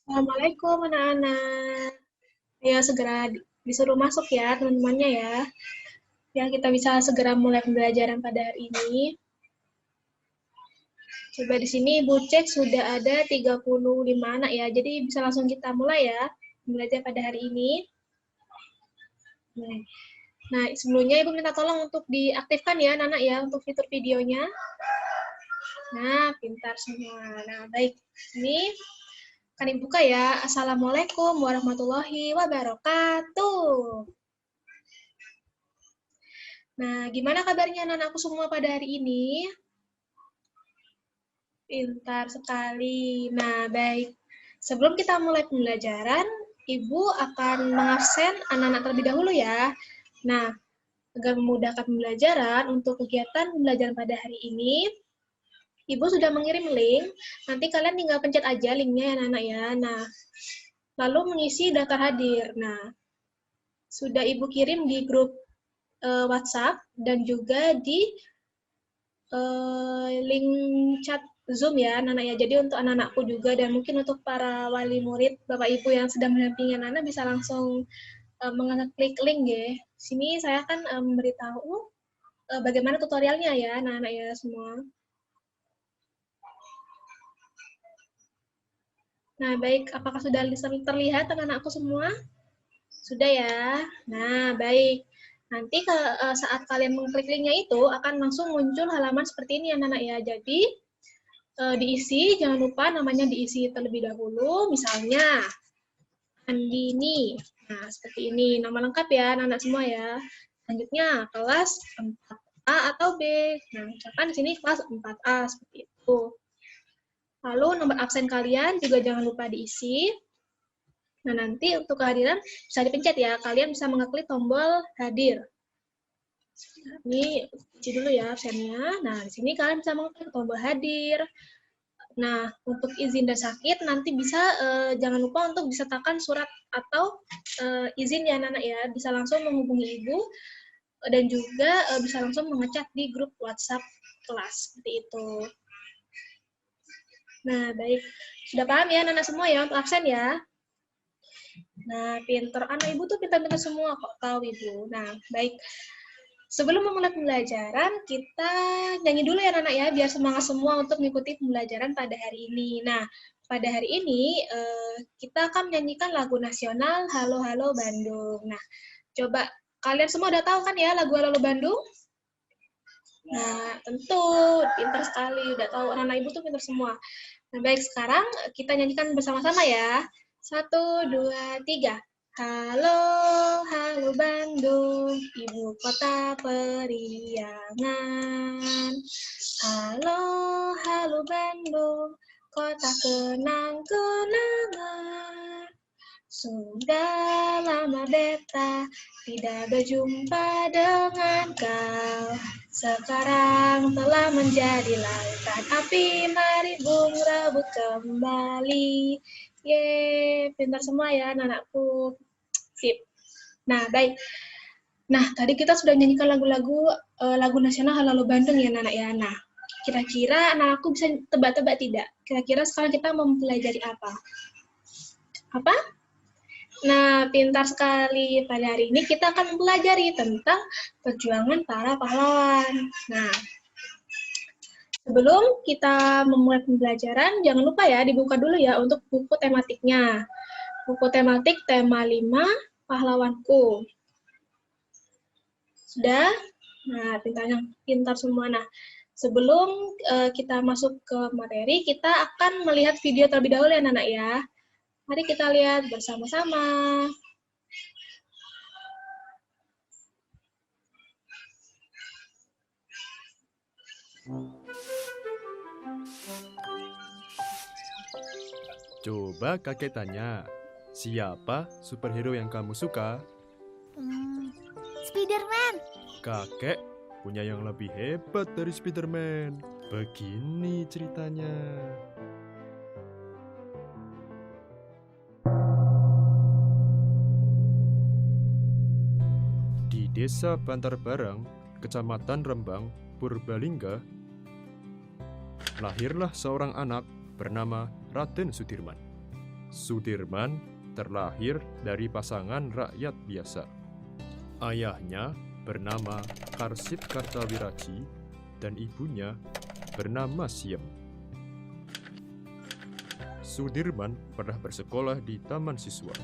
Assalamualaikum anak-anak. Ayo segera disuruh masuk ya teman-temannya ya. Yang kita bisa segera mulai pembelajaran pada hari ini. Coba di sini Ibu cek sudah ada 35 anak ya. Jadi bisa langsung kita mulai ya belajar pada hari ini. Nah, sebelumnya Ibu minta tolong untuk diaktifkan ya anak-anak ya untuk fitur videonya. Nah, pintar semua. Nah, baik. Ini akan dibuka ya. Assalamualaikum warahmatullahi wabarakatuh. Nah, gimana kabarnya anak-anakku semua pada hari ini? Pintar sekali. Nah, baik. Sebelum kita mulai pembelajaran, Ibu akan mengabsen anak-anak terlebih dahulu ya. Nah, agar memudahkan pembelajaran untuk kegiatan pembelajaran pada hari ini, Ibu sudah mengirim link. Nanti kalian tinggal pencet aja linknya ya anak-anak ya. Nah, lalu mengisi daftar hadir. Nah, sudah Ibu kirim di grup WhatsApp dan juga di link chat Zoom ya anak-anak ya. Jadi untuk anak-anakku juga dan mungkin untuk para wali murid, Bapak Ibu yang sedang mendampingi anak-anak bisa langsung mengeklik link ya. Sini saya akan memberitahu bagaimana tutorialnya ya anak-anak ya semua. Nah, baik, apakah sudah terlihat anak-anakku semua? Sudah ya. Nah, baik. Nanti saat kalian mengklik linknya itu akan langsung muncul halaman seperti ini anak-anak ya. Jadi diisi, jangan lupa namanya diisi terlebih dahulu, misalnya Andini. Nah, seperti ini, nama lengkap ya anak-anak semua ya. Selanjutnya, kelas 4A atau B. Nah, misalkan di sini kelas 4A, seperti itu. Lalu nomor absen kalian juga jangan lupa diisi. Nah, nanti untuk kehadiran bisa dipencet ya, kalian bisa mengeklik tombol hadir. Ini isi dulu ya absennya. Nah, di sini kalian bisa mengeklik tombol hadir. Nah, untuk izin dan sakit nanti bisa jangan lupa untuk disertakan surat atau izin ya anak-anak ya. Bisa langsung menghubungi ibu dan juga bisa langsung mengechat di grup WhatsApp kelas seperti itu. Nah, baik. Sudah paham ya anak-anak semua ya untuk absen ya? Nah, pinter. Anak ibu tuh pintar-pintar semua kok, tahu ibu. Nah, baik. Sebelum memulai pembelajaran, kita nyanyi dulu ya anak-anak ya, biar semangat semua untuk mengikuti pembelajaran pada hari ini. Nah, pada hari ini kita akan menyanyikan lagu nasional Halo Halo Bandung. Nah, coba kalian semua udah tahu kan ya lagu Halo Halo Bandung? Nah, tentu pintar sekali, udah tahu anak-anak ibu tuh pintar semua. Nah, baik sekarang kita nyanyikan bersama-sama ya. 1, 2, 3. Halo, halo Bandung, ibu kota periangan. Halo, halo Bandung, kota kenang-kenangan. Sudah lama beta tidak berjumpa dengan kau. Sekarang telah menjadi lautan api, mari bung rebut kembali. Yeay, pintar semua ya anak-anakku. Sip. Nah, baik. Nah, tadi kita sudah nyanyikan lagu nasional Halo Halo Bandung ya, anak ya. Nah, kira-kira anak-anakku bisa tebak-tebak tidak? Kira-kira sekarang kita mempelajari apa? Apa? Nah, pintar sekali. Pada hari ini kita akan mempelajari tentang perjuangan para pahlawan. Nah, sebelum kita memulai pembelajaran, jangan lupa ya dibuka dulu ya untuk buku tematiknya. Buku tematik tema 5, pahlawanku. Sudah? Nah, pintar semua. Nah, sebelum kita masuk ke materi, kita akan melihat video terlebih dahulu ya anak-anak ya. Mari kita lihat bersama-sama. Coba kakek tanya, siapa superhero yang kamu suka? Spiderman. Kakek punya yang lebih hebat dari Spiderman. Begini ceritanya. Di desa Bantar Barang, kecamatan Rembang, Purbalingga, lahirlah seorang anak bernama Raden Sudirman. Sudirman terlahir dari pasangan rakyat biasa. Ayahnya bernama Karsit Kartawiraji dan ibunya bernama Siem. Sudirman pernah bersekolah di Taman Siswa.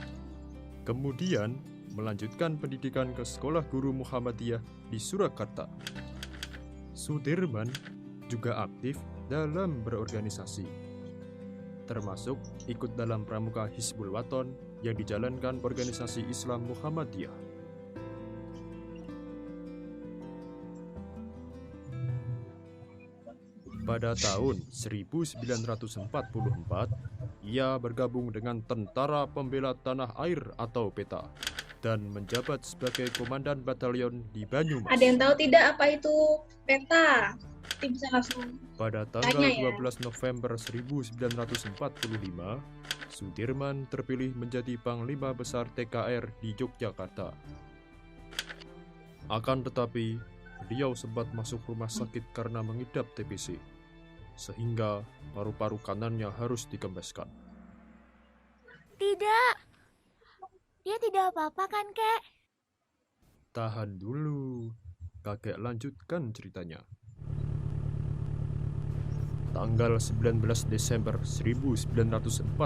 Kemudian melanjutkan pendidikan ke Sekolah Guru Muhammadiyah di Surakarta. Sudirman juga aktif dalam berorganisasi, termasuk ikut dalam Pramuka Hizbul Waton yang dijalankan organisasi Islam Muhammadiyah. Pada tahun 1944, ia bergabung dengan Tentara Pembela Tanah Air atau PETA dan menjabat sebagai Komandan Batalion di Banyumas. Ada yang tahu tidak apa itu PETA? Nanti bisa langsung Pada tanggal 12 November 1945, Sudirman terpilih menjadi Panglima Besar TKR di Yogyakarta. Akan tetapi, beliau sempat masuk rumah sakit karena mengidap TBC, sehingga paru-paru kanannya harus dikempeskan. Tidak, dia tidak apa-apa kan, Kek? Tahan dulu, kakek lanjutkan ceritanya. Tanggal 19 Desember 1948,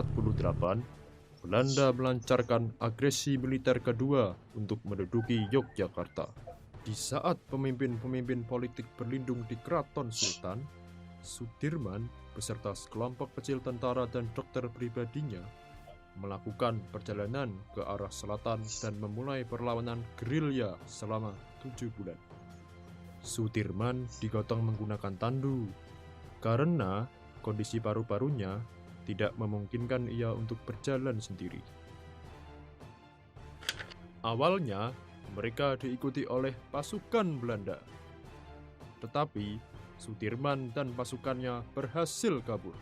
Belanda melancarkan agresi militer kedua untuk menduduki Yogyakarta. Di saat pemimpin-pemimpin politik berlindung di Keraton Sultan, Sudirman beserta sekelompok kecil tentara dan dokter pribadinya melakukan perjalanan ke arah selatan dan memulai perlawanan gerilya selama 7 bulan. Sudirman digotong menggunakan tandu karena kondisi paru-parunya tidak memungkinkan ia untuk berjalan sendiri. Awalnya, mereka diikuti oleh pasukan Belanda. Tetapi, Sudirman dan pasukannya berhasil kabur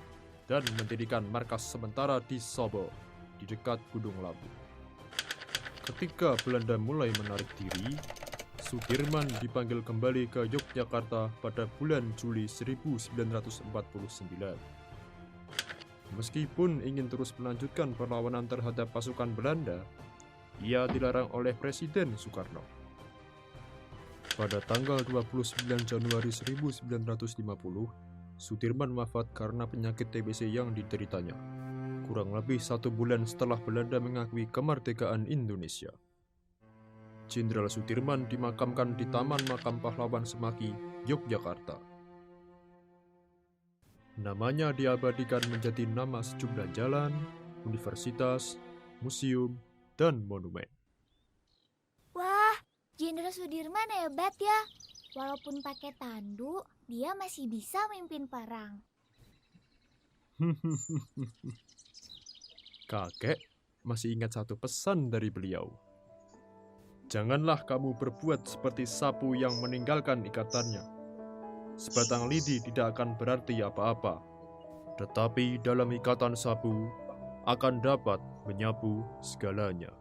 dan mendirikan markas sementara di Sobo, di dekat Gunung Lawu. Ketika Belanda mulai menarik diri, Sudirman dipanggil kembali ke Yogyakarta pada bulan Juli 1949. Meskipun ingin terus melanjutkan perlawanan terhadap pasukan Belanda, ia dilarang oleh Presiden Soekarno. Pada tanggal 29 Januari 1950, Sudirman wafat karena penyakit TBC yang dideritanya, kurang lebih 1 bulan setelah Belanda mengakui kemerdekaan Indonesia. Jenderal Sudirman dimakamkan di Taman Makam Pahlawan Semaki, Yogyakarta. Namanya diabadikan menjadi nama sejumlah jalan, universitas, museum, dan monumen. Wah, Jenderal Sudirman hebat ya. Walaupun pakai tandu, dia masih bisa mimpin perang. Kakek masih ingat satu pesan dari beliau. Janganlah kamu berbuat seperti sapu yang meninggalkan ikatannya. Sebatang lidi tidak akan berarti apa-apa, tetapi dalam ikatan sapu akan dapat menyapu segalanya.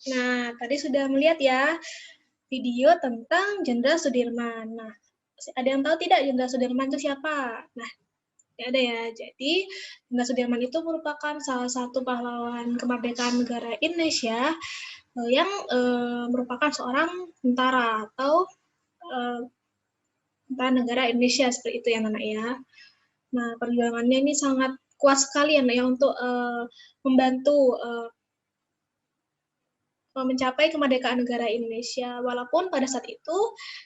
Nah, tadi sudah melihat ya video tentang Jenderal Sudirman. Nah, ada yang tahu tidak Jenderal Sudirman itu siapa? Nah, ya ada ya. Jadi, Jenderal Sudirman itu merupakan salah satu pahlawan kemerdekaan negara Indonesia yang merupakan seorang tentara atau tentara negara Indonesia seperti itu ya, Nana ya. Nah, perjuangannya ini sangat kuat sekali ya, Nana, ya, untuk membantu mencapai kemerdekaan negara Indonesia, walaupun pada saat itu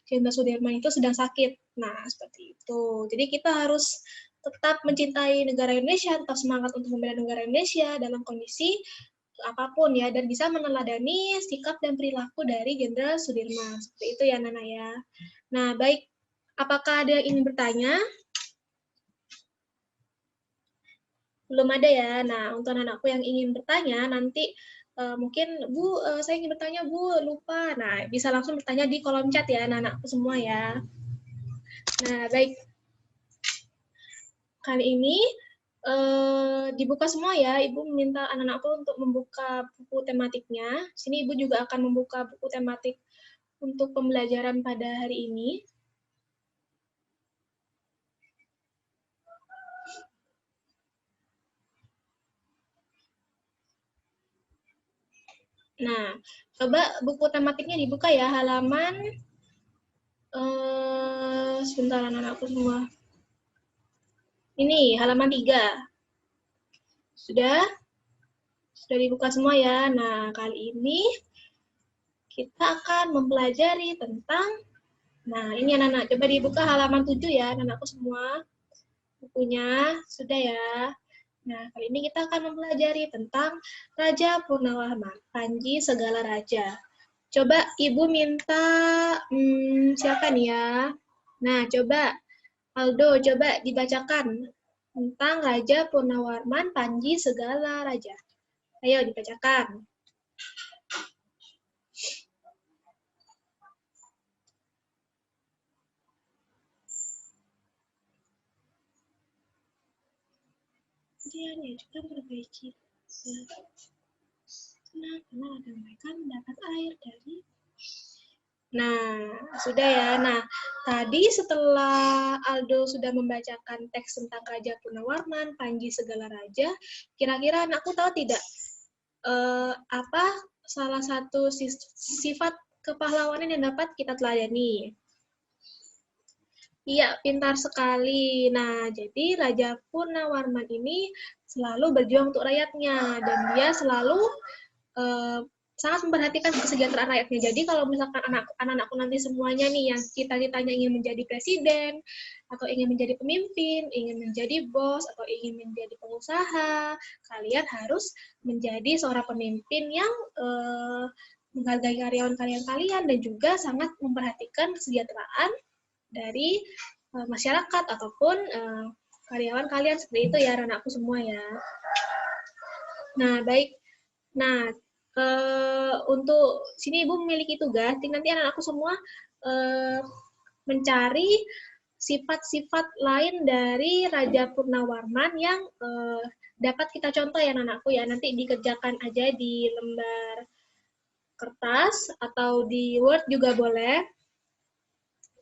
Jenderal Sudirman itu sedang sakit. Nah, seperti itu. Jadi kita harus tetap mencintai negara Indonesia, tetap semangat untuk membela negara Indonesia dalam kondisi apapun ya, dan bisa meneladani sikap dan perilaku dari Jenderal Sudirman. Seperti itu ya, Nana ya. Nah, baik. Apakah ada yang ingin bertanya? Belum ada ya. Nah, untuk anak-anakku yang ingin bertanya, nanti mungkin Bu, saya ingin bertanya Bu, lupa. Nah, bisa langsung bertanya di kolom chat ya anak-anakku semua ya. Nah, baik. Kali ini dibuka semua ya. Ibu meminta anak-anakku untuk membuka buku tematiknya. Sini Ibu juga akan membuka buku tematik untuk pembelajaran pada hari ini. Nah, coba buku tematiknya dibuka ya, halaman sebentar anak-anakku semua. Ini halaman 3. Sudah dibuka semua ya. Nah, kali ini kita akan mempelajari tentang, nah ini anak-anak, coba dibuka halaman 7 ya anak-anakku semua. Bukunya sudah ya. Nah, kali ini kita akan mempelajari tentang Raja Purnawarman, Panji Segala Raja. Coba Ibu minta, siapa nih ya? Nah, coba Aldo, coba dibacakan tentang Raja Purnawarman, Panji Segala Raja. Ayo dibacakan. Dia juga perbaiki. Karena ada mereka mendapat air dari. Nah, sudah ya. Nah, tadi setelah Aldo sudah membacakan teks tentang Raja Purnawarman, Panji Segala Raja, kira-kira anakku tahu tidak apa salah satu sifat kepahlawanan yang dapat kita teladani? Iya, pintar sekali. Nah, jadi Raja Purnawarman ini selalu berjuang untuk rakyatnya, dan dia selalu sangat memperhatikan kesejahteraan rakyatnya. Jadi kalau misalkan anak-anakku nanti semuanya nih yang cita-citanya ingin menjadi presiden, atau ingin menjadi pemimpin, ingin menjadi bos, atau ingin menjadi pengusaha, kalian harus menjadi seorang pemimpin yang menghargai karyawan-karyawan kalian, dan juga sangat memperhatikan kesejahteraan dari masyarakat ataupun karyawan kalian. Seperti itu ya anak-anakku semua ya. Nah, baik. Nah, untuk sini Ibu memiliki tugas, nanti anak-anakku semua mencari sifat-sifat lain dari Raja Purnawarman yang dapat kita contoh ya anak-anakku ya. Nanti dikerjakan aja di lembar kertas atau di Word juga boleh.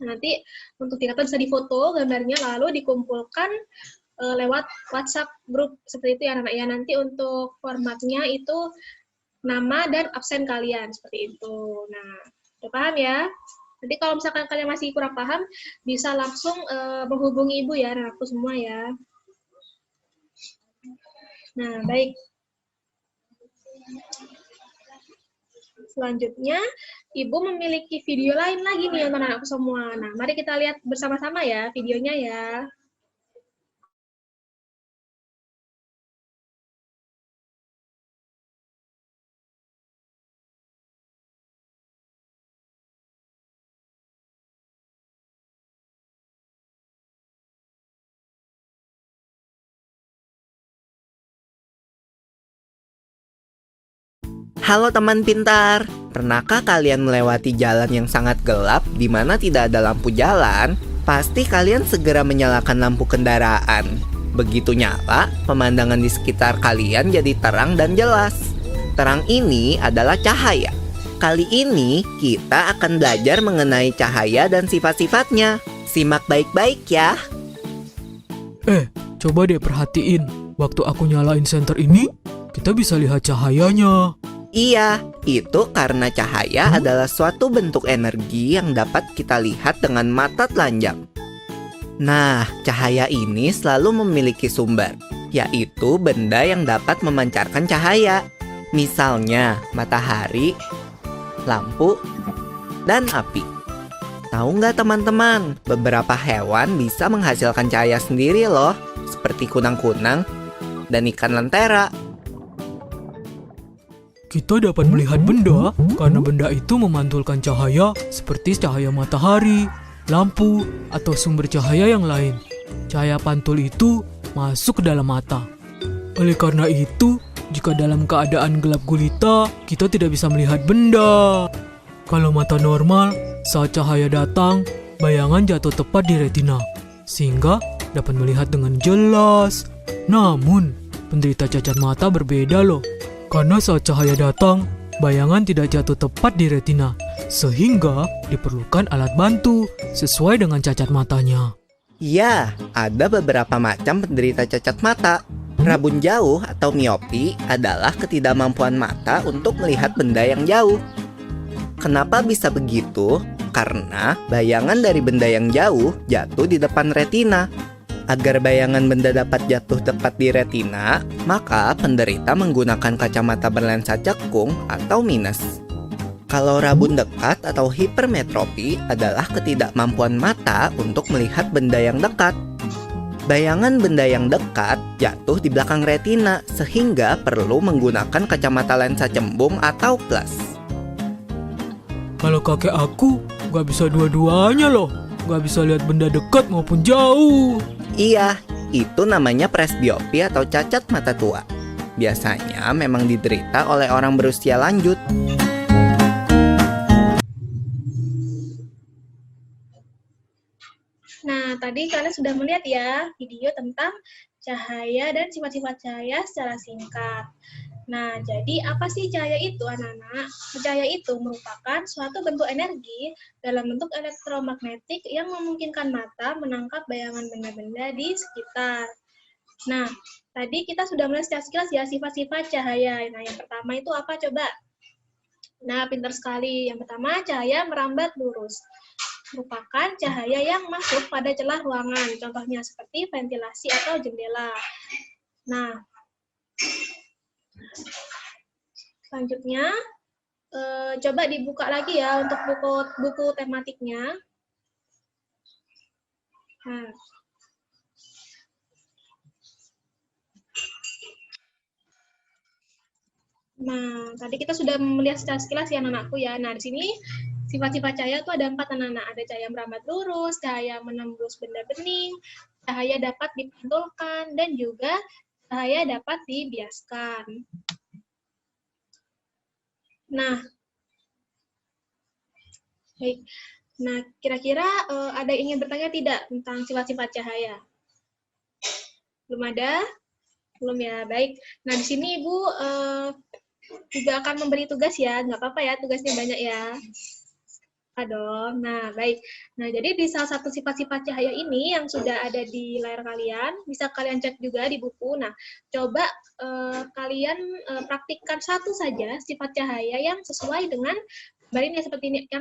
Nanti untuk didapat bisa difoto gambarnya, lalu dikumpulkan lewat WhatsApp grup seperti itu ya anak-anak ya. Nanti untuk formatnya itu nama dan absen kalian seperti itu. Nah, udah paham ya? Nanti kalau misalkan kalian masih kurang paham, bisa langsung menghubungi Ibu ya anak-anakku semua ya. Nah, baik. Selanjutnya, Ibu memiliki video lain lagi nih untuk anak-anakku semua. Nah, mari kita lihat bersama-sama ya videonya ya. Halo teman pintar, pernahkah kalian melewati jalan yang sangat gelap di mana tidak ada lampu jalan? Pasti kalian segera menyalakan lampu kendaraan. Begitu nyala, pemandangan di sekitar kalian jadi terang dan jelas. Terang ini adalah cahaya. Kali ini kita akan belajar mengenai cahaya dan sifat-sifatnya. Simak baik-baik ya. Coba deh perhatiin. Waktu aku nyalain senter ini, kita bisa lihat cahayanya. Iya, itu karena cahaya adalah suatu bentuk energi yang dapat kita lihat dengan mata telanjang. Nah, cahaya ini selalu memiliki sumber, yaitu benda yang dapat memancarkan cahaya. Misalnya, matahari, lampu, dan api. Tahu nggak teman-teman, beberapa hewan bisa menghasilkan cahaya sendiri loh, seperti kunang-kunang dan ikan lentera. Kita dapat melihat benda karena benda itu memantulkan cahaya seperti cahaya matahari, lampu, atau sumber cahaya yang lain. Cahaya pantul itu masuk ke dalam mata. Oleh karena itu, jika dalam keadaan gelap gulita, kita tidak bisa melihat benda. Kalau mata normal, saat cahaya datang, bayangan jatuh tepat di retina, sehingga dapat melihat dengan jelas. Namun, penderita cacat mata berbeda loh. Karena saat cahaya datang, bayangan tidak jatuh tepat di retina, sehingga diperlukan alat bantu sesuai dengan cacat matanya. Ya, ada beberapa macam penderita cacat mata. Rabun jauh atau miopi adalah ketidakmampuan mata untuk melihat benda yang jauh. Kenapa bisa begitu? Karena bayangan dari benda yang jauh jatuh di depan retina. Agar bayangan benda dapat jatuh tepat di retina, maka penderita menggunakan kacamata berlensa cekung atau minus. Kalau rabun dekat atau hipermetropi adalah ketidakmampuan mata untuk melihat benda yang dekat. Bayangan benda yang dekat jatuh di belakang retina, sehingga perlu menggunakan kacamata lensa cembung atau plus. Kalau kakek aku, gak bisa dua-duanya loh. Gak bisa lihat benda dekat maupun jauh. Iya, itu namanya presbiopi atau cacat mata tua. Biasanya memang diderita oleh orang berusia lanjut. Nah, tadi kalian sudah melihat ya video tentang cahaya dan sifat-sifat cahaya secara singkat. Nah, jadi apa sih cahaya itu, anak-anak? Cahaya itu merupakan suatu bentuk energi dalam bentuk elektromagnetik yang memungkinkan mata menangkap bayangan benda-benda di sekitar. Nah, tadi kita sudah melihat secara sekilas ya sifat-sifat cahaya. Nah, yang pertama itu apa coba? Nah, pintar sekali. Yang pertama, cahaya merambat lurus. Merupakan cahaya yang masuk pada celah ruangan. Contohnya seperti ventilasi atau jendela. Nah, selanjutnya, coba dibuka lagi ya untuk buku tematiknya. Nah, tadi kita sudah melihat secara sekilas ya anak-anakku ya. Nah, di sini sifat-sifat cahaya itu ada 4 anak-anak. Ada cahaya merambat lurus, cahaya menembus benda bening, cahaya dapat dipantulkan, dan juga cahaya dapat dibiaskan. Nah, baik. Nah, kira-kira ada yang ingin bertanya tidak tentang sifat-sifat cahaya? Belum ada? Belum ya, baik. Nah, di sini Ibu juga akan memberi tugas ya, nggak apa-apa ya, tugasnya banyak ya. Dong. Nah, baik. Nah, jadi di salah satu sifat-sifat cahaya ini yang sudah ada di layar kalian, bisa kalian cek juga di buku. Nah, coba kalian praktikkan satu saja sifat cahaya yang sesuai dengan gambar ini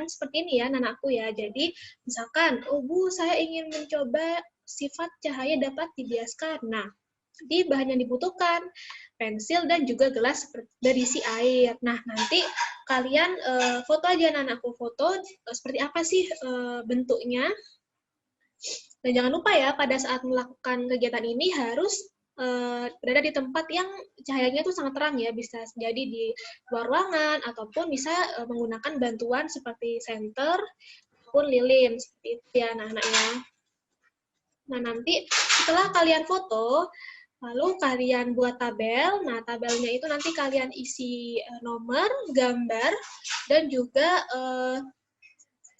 seperti ini ya, anakku ya. Jadi, misalkan, oh Bu, saya ingin mencoba sifat cahaya dapat dibiaskan. Nah, di bahan yang dibutuhkan, pensil dan juga gelas berisi air. Nah, nanti kalian foto aja anak-anakku, foto seperti apa sih bentuknya. Dan jangan lupa ya, pada saat melakukan kegiatan ini harus berada di tempat yang cahayanya itu sangat terang ya, bisa jadi di luar ruangan ataupun bisa menggunakan bantuan seperti senter ataupun lilin seperti itu ya anak-anak ya. Nah, nanti setelah kalian foto, lalu kalian buat tabel. Nah, tabelnya itu nanti kalian isi nomor, gambar, dan juga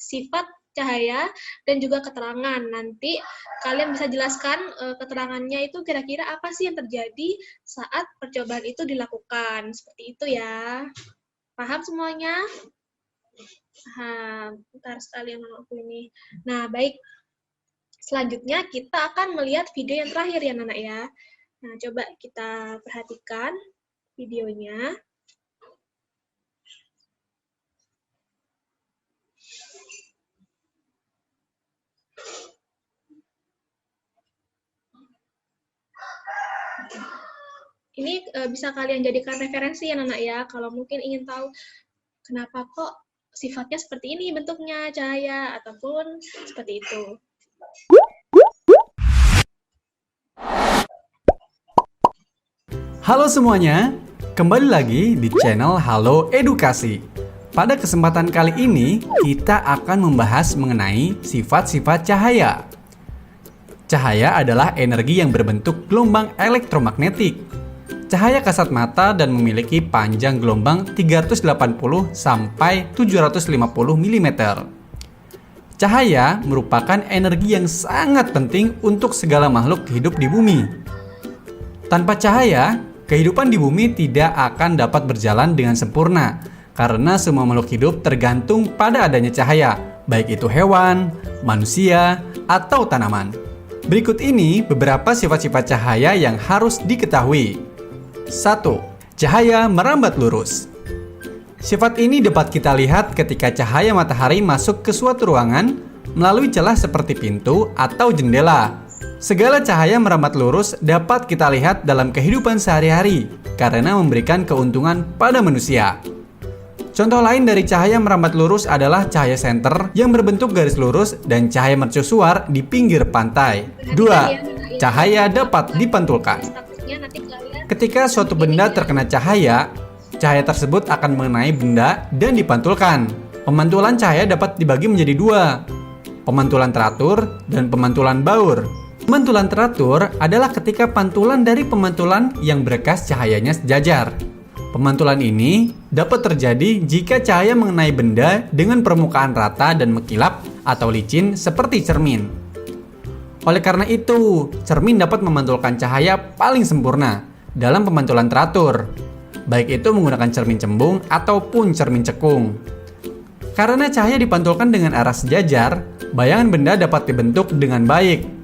sifat cahaya dan juga keterangan. Nanti kalian bisa jelaskan keterangannya itu kira-kira apa sih yang terjadi saat percobaan itu dilakukan. Seperti itu ya. Paham semuanya? Paham. Bentar sekali anakku ini. Nah, baik. Selanjutnya kita akan melihat video yang terakhir ya, anak ya. Nah, coba kita perhatikan videonya. Ini bisa kalian jadikan referensi ya, anak ya. Kalau mungkin ingin tahu kenapa kok sifatnya seperti ini bentuknya cahaya ataupun seperti itu. Halo semuanya, kembali lagi di channel Halo Edukasi. Pada kesempatan kali ini, kita akan membahas mengenai sifat-sifat cahaya. Cahaya adalah energi yang berbentuk gelombang elektromagnetik. Cahaya kasat mata dan memiliki panjang gelombang 380 sampai 750 mm. Cahaya merupakan energi yang sangat penting untuk segala makhluk hidup di bumi. Tanpa cahaya, kehidupan di bumi tidak akan dapat berjalan dengan sempurna, karena semua makhluk hidup tergantung pada adanya cahaya, baik itu hewan, manusia, atau tanaman. Berikut ini beberapa sifat-sifat cahaya yang harus diketahui. 1. Cahaya merambat lurus. Sifat ini dapat kita lihat ketika cahaya matahari masuk ke suatu ruangan melalui celah seperti pintu atau jendela. Segala cahaya merambat lurus dapat kita lihat dalam kehidupan sehari-hari karena memberikan keuntungan pada manusia. Contoh lain dari cahaya merambat lurus adalah cahaya senter yang berbentuk garis lurus dan cahaya mercusuar di pinggir pantai. 2. Cahaya dapat dipantulkan. Ketika suatu benda terkena cahaya tersebut akan mengenai benda dan dipantulkan. Pemantulan cahaya dapat dibagi menjadi dua, pemantulan teratur dan pemantulan baur. Pemantulan teratur adalah ketika pantulan dari pemantulan yang berkas cahayanya sejajar. Pemantulan ini dapat terjadi jika cahaya mengenai benda dengan permukaan rata dan mengkilap atau licin seperti cermin. Oleh karena itu, cermin dapat memantulkan cahaya paling sempurna dalam pemantulan teratur, baik itu menggunakan cermin cembung ataupun cermin cekung. Karena cahaya dipantulkan dengan arah sejajar, bayangan benda dapat dibentuk dengan baik.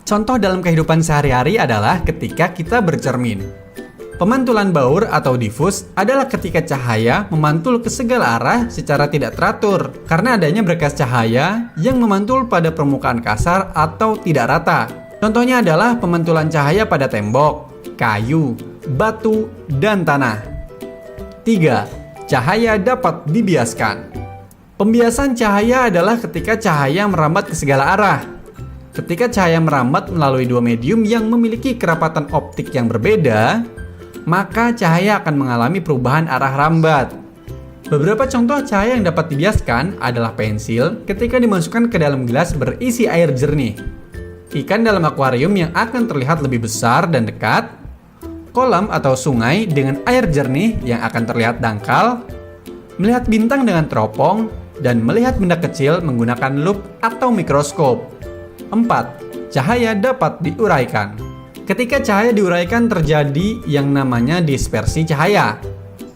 Contoh dalam kehidupan sehari-hari adalah ketika kita bercermin. Pemantulan baur atau difus adalah ketika cahaya memantul ke segala arah secara tidak teratur karena adanya berkas cahaya yang memantul pada permukaan kasar atau tidak rata. Contohnya adalah pemantulan cahaya pada tembok, kayu, batu, dan tanah. 3. Cahaya dapat dibiaskan. Pembiasan cahaya adalah ketika cahaya merambat ke segala arah. Ketika cahaya merambat melalui dua medium yang memiliki kerapatan optik yang berbeda, maka cahaya akan mengalami perubahan arah rambat. Beberapa contoh cahaya yang dapat dibiaskan adalah pensil ketika dimasukkan ke dalam gelas berisi air jernih, ikan dalam akuarium yang akan terlihat lebih besar dan dekat, kolam atau sungai dengan air jernih yang akan terlihat dangkal, melihat bintang dengan teropong, dan melihat benda kecil menggunakan lup atau mikroskop. 4. Cahaya dapat diuraikan. Ketika cahaya diuraikan terjadi yang namanya dispersi cahaya.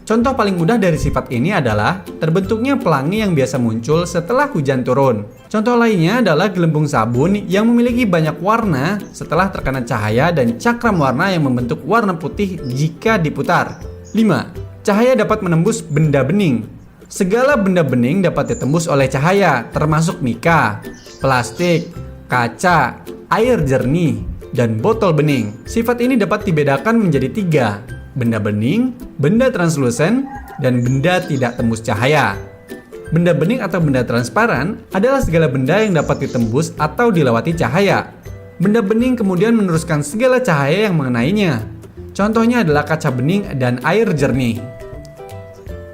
Contoh paling mudah dari sifat ini adalah terbentuknya pelangi yang biasa muncul setelah hujan turun. Contoh lainnya adalah gelembung sabun yang memiliki banyak warna setelah terkena cahaya dan cakram warna yang membentuk warna putih jika diputar. 5. Cahaya dapat menembus benda bening. Segala benda bening dapat ditembus oleh cahaya, termasuk mika, plastik, kaca, air jernih, dan botol bening. Sifat ini dapat dibedakan menjadi 3, benda bening, benda translusen, dan benda tidak tembus cahaya. Benda bening atau benda transparan adalah segala benda yang dapat ditembus atau dilewati cahaya. Benda bening kemudian meneruskan segala cahaya yang mengenainya. Contohnya adalah kaca bening dan air jernih.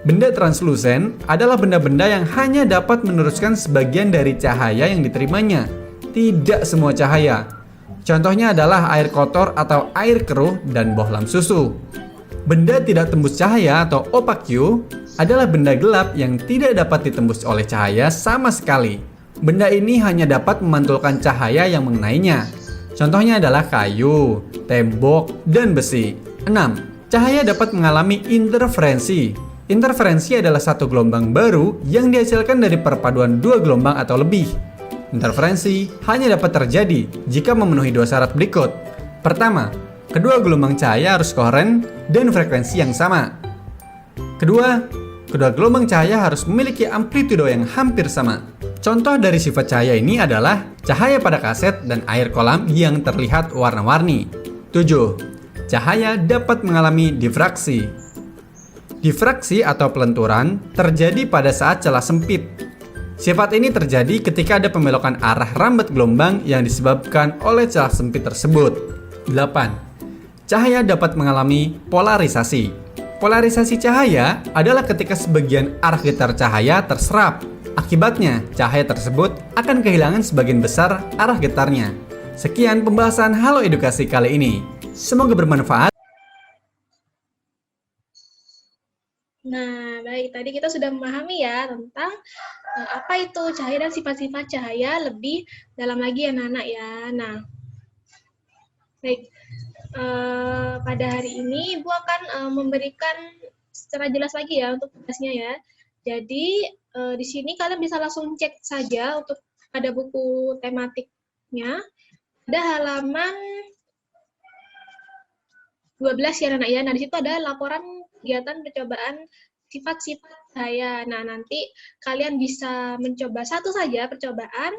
Benda translusen adalah benda-benda yang hanya dapat meneruskan sebagian dari cahaya yang diterimanya, tidak semua cahaya. Contohnya adalah air kotor atau air keruh dan bohlam susu. Benda tidak tembus cahaya atau opaque adalah benda gelap yang tidak dapat ditembus oleh cahaya sama sekali. Benda ini hanya dapat memantulkan cahaya yang mengenainya. Contohnya adalah kayu, tembok, dan besi. 6. Cahaya dapat mengalami interferensi. Interferensi adalah satu gelombang baru yang dihasilkan dari perpaduan dua gelombang atau lebih. Interferensi hanya dapat terjadi jika memenuhi dua syarat berikut. Pertama, kedua gelombang cahaya harus koheren dan frekuensi yang sama. Kedua gelombang cahaya harus memiliki amplitudo yang hampir sama. Contoh dari sifat cahaya ini adalah cahaya pada kaset dan air kolam yang terlihat warna-warni. 7. Cahaya dapat mengalami difraksi. Difraksi atau pelenturan terjadi pada saat celah sempit. Sifat ini terjadi ketika ada pembelokan arah rambat gelombang yang disebabkan oleh celah sempit tersebut. 8. Cahaya dapat mengalami polarisasi. Polarisasi cahaya adalah ketika sebagian arah getar cahaya terserap. Akibatnya, cahaya tersebut akan kehilangan sebagian besar arah getarnya. Sekian pembahasan Halo Edukasi kali ini. Semoga bermanfaat. Nah, baik. Tadi kita sudah memahami ya tentang apa itu cahaya dan sifat-sifat cahaya lebih dalam lagi anak-anak ya. Nah, baik. Pada hari ini Ibu akan memberikan secara jelas lagi ya untuk tugasnya ya. Jadi di sini kalian bisa langsung cek saja untuk pada buku tematiknya. Ada halaman 12 ya anak ya. Nah, di situ ada laporan kegiatan percobaan sifat-sifat cahaya. Nah, nanti kalian bisa mencoba satu saja percobaan,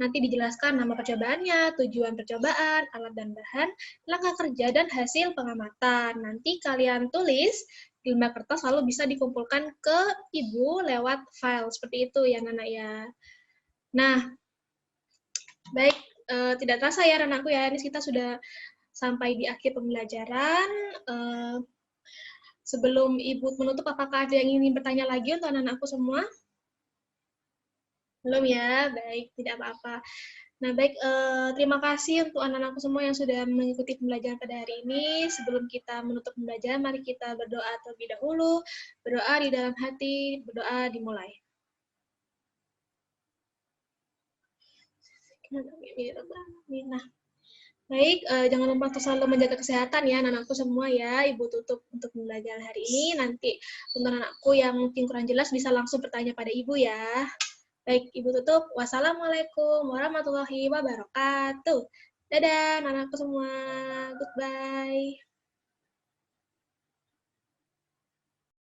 nanti dijelaskan nama percobaannya, tujuan percobaan, alat dan bahan, langkah kerja, dan hasil pengamatan. Nanti kalian tulis di lembar kertas, lalu bisa dikumpulkan ke Ibu lewat file. Seperti itu ya, Nana ya. Nah, baik, tidak terasa ya, anakku ya, ini kita sudah sampai di akhir pembelajaran. Sebelum Ibu menutup, apakah ada yang ingin bertanya lagi untuk anak-anakku semua? Belum ya? Baik, tidak apa-apa. Nah, baik, terima kasih untuk anak-anakku semua yang sudah mengikuti pembelajaran pada hari ini. Sebelum kita menutup pembelajaran, mari kita berdoa terlebih dahulu. Berdoa di dalam hati, berdoa dimulai. Nah, baik, jangan lupa untuk selalu menjaga kesehatan ya anak-anakku semua ya. Ibu tutup untuk pembelajaran hari ini. Nanti untuk anak-anakku yang mungkin kurang jelas bisa langsung bertanya pada Ibu ya. Baik, Ibu tutup. Wassalamualaikum warahmatullahi wabarakatuh. Dadah anak-anakku semua. Goodbye.